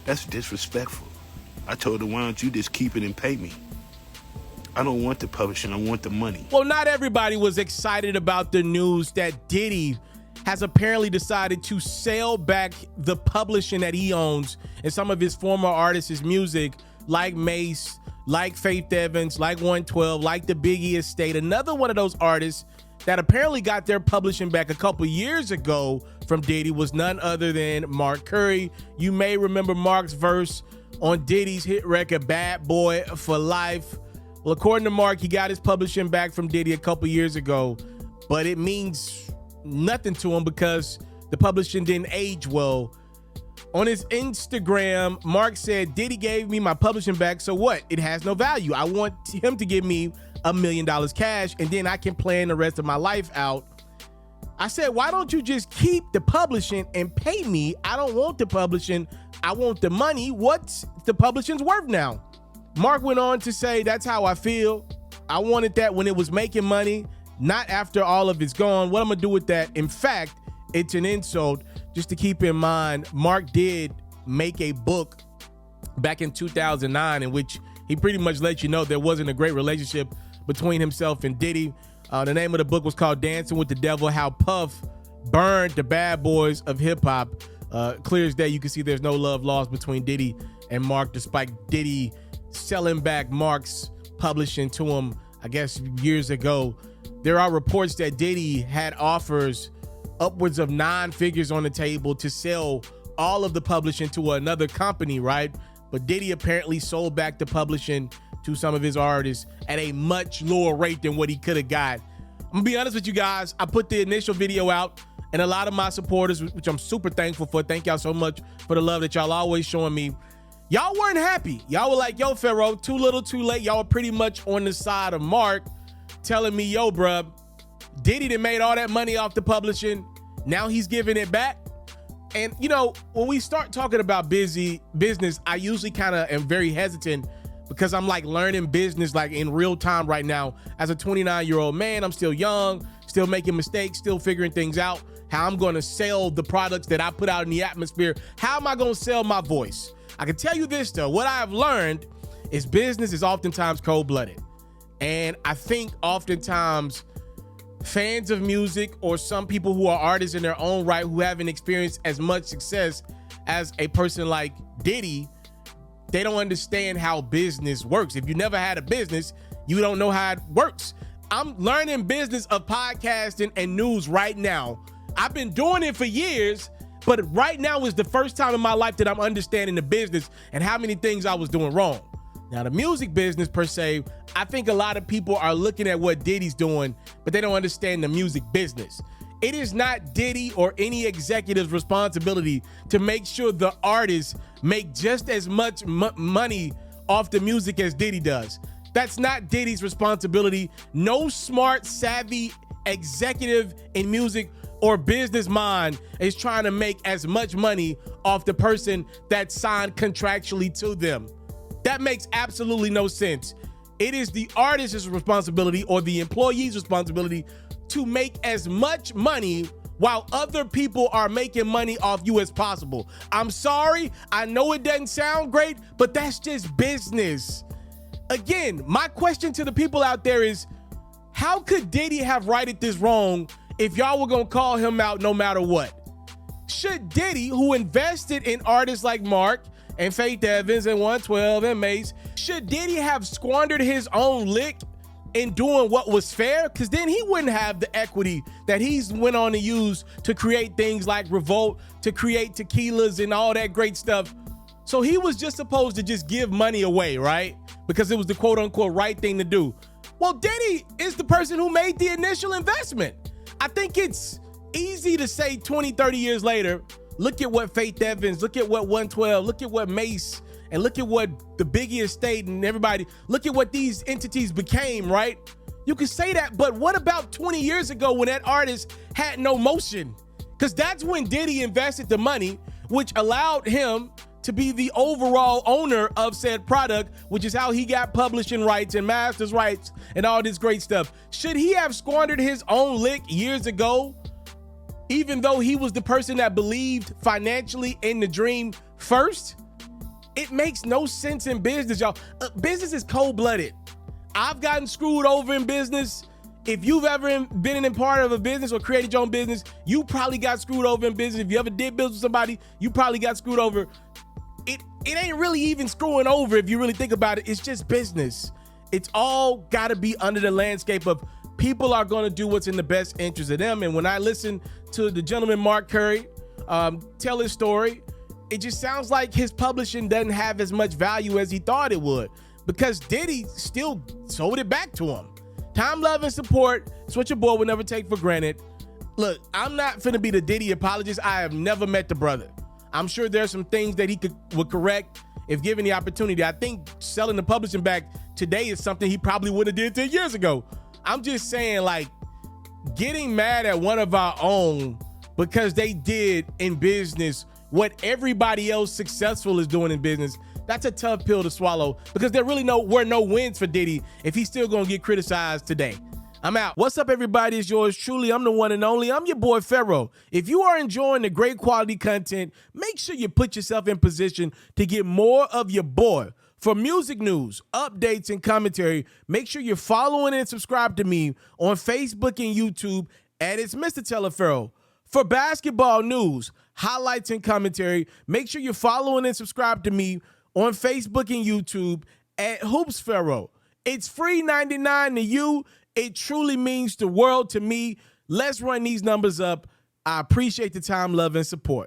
That's disrespectful. I told her, why don't you just keep it and pay me? I don't want the publishing, I want the money. Well, not everybody was excited about the news that Diddy has apparently decided to sell back the publishing that he owns and some of his former artists' music, like Mace, like Faith Evans, like 112, like the Biggie Estate. Another one of those artists that apparently got their publishing back a couple years ago from Diddy was none other than Mark Curry. You may remember Mark's verse on Diddy's hit record, Bad Boy for Life. Well, according to Mark, he got his publishing back from Diddy a couple years ago, but it means nothing to him because the publishing didn't age well. On his Instagram, Mark said, Diddy gave me my publishing back, so what? It has no value. I want him to give me $1 million cash, and then I can plan the rest of my life out. I said, why don't you just keep the publishing and pay me? I don't want the publishing. I want the money. What's the publishing's worth now? Mark went on to say, that's how I feel. I wanted that when it was making money, not after all of it's gone. What I'm gonna do with that? In fact, it's an insult. Just to keep in mind, Mark did make a book back in 2009 in which he pretty much let you know there wasn't a great relationship between himself and Diddy. The name of the book was called Dancing with the Devil, How Puff Burned the Bad Boys of Hip Hop. Clear as day, you can see there's no love lost between Diddy and Mark, despite Diddy selling back Mark's publishing to him, I guess, years ago. There are reports that Diddy had offers upwards of 9 figures on the table to sell all of the publishing to another company, right? But Diddy apparently sold back the publishing to some of his artists at a much lower rate than what he could have got. I'm gonna be honest with you guys. I put the initial video out, and a lot of my supporters, which I'm super thankful for, thank y'all so much for the love that y'all always showing me. Y'all weren't happy. Y'all were like, yo, Ferro, too little, too late. Y'all were pretty much on the side of Mark, telling me, yo, bruh, Diddy done made all that money off the publishing. Now he's giving it back. And, you know, when we start talking about business, I usually kind of am very hesitant because I'm like learning business like in real time right now. As a 29-year-old man, I'm still young, still making mistakes, still figuring things out, how I'm going to sell the products that I put out in the atmosphere. How am I going to sell my voice? I can tell you this, though. What I have learned is business is oftentimes cold-blooded. And I think oftentimes fans of music or some people who are artists in their own right who haven't experienced as much success as a person like Diddy, they don't understand how business works. If you never had a business, you don't know how it works. I'm learning business of podcasting and news right now. I've been doing it for years, but right now is the first time in my life that I'm understanding the business and how many things I was doing wrong. Now, the music business per se, I think a lot of people are looking at what Diddy's doing, but they don't understand the music business. It is not Diddy or any executive's responsibility to make sure the artists make just as much money off the music as Diddy does. That's not Diddy's responsibility. No smart, savvy executive in music or business mind is trying to make as much money off the person that's signed contractually to them. That makes absolutely no sense. It is the artist's responsibility or the employee's responsibility to make as much money while other people are making money off you as possible. I'm sorry, I know it doesn't sound great, but that's just business. Again, my question to the people out there is, how could Diddy have righted this wrong if y'all were gonna call him out no matter what? Should Diddy, who invested in artists like Mark and Faith Evans and 112 and Mace, should Diddy have squandered his own lick in doing what was fair? Because then he wouldn't have the equity that he's went on to use to create things like Revolt, to create tequilas and all that great stuff. So he was just supposed to just give money away, right? Because it was the quote unquote right thing to do. Well, Diddy is the person who made the initial investment. I think it's easy to say 20, 30 years later, look at what Faith Evans, look at what 112, look at what Mace, and look at what the Biggie Estate and everybody, look at what these entities became, right? You can say that, but what about 20 years ago when that artist had no motion? Because that's when Diddy invested the money, which allowed him to be the overall owner of said product, which is how he got publishing rights and master's rights and all this great stuff. Should he have squandered his own lick years ago, even though he was the person that believed financially in the dream first? It makes no sense in business, y'all. Business is cold-blooded. I've gotten screwed over in business. If you've ever been in part of a business or created your own business, you probably got screwed over in business. If you ever did business with somebody, you probably got screwed over. It ain't really even screwing over if you really think about it. It's just business. It's all got to be under the landscape of people are going to do what's in the best interest of them. And when I listen to the gentleman Mark Curry tell his story, it just sounds like his publishing doesn't have as much value as he thought it would, because Diddy still sold it back to him. Time, love, and support. It's what your boy would never take for granted. Look, I'm not finna be the Diddy apologist. I have never met the brother. I'm sure there's some things that he would correct if given the opportunity. I think selling the publishing back today is something he probably would have did 10 years ago. I'm just saying, like, getting mad at one of our own because they did in business what everybody else successful is doing in business, that's a tough pill to swallow, because there really were no wins for Diddy if he's still gonna get criticized today. I'm out. What's up, everybody? It's yours truly. I'm the one and only. I'm your boy, Ferro. If you are enjoying the great quality content, make sure you put yourself in position to get more of your boy. For music news, updates, and commentary, make sure you're following and subscribe to me on Facebook and YouTube at It's Mr. TALIAFERRO. For basketball news, highlights, and commentary, make sure you're following and subscribe to me on Facebook and YouTube at HoopsFerro. It's free 99 to you. It truly means the world to me. Let's run these numbers up. I appreciate the time, love, and support.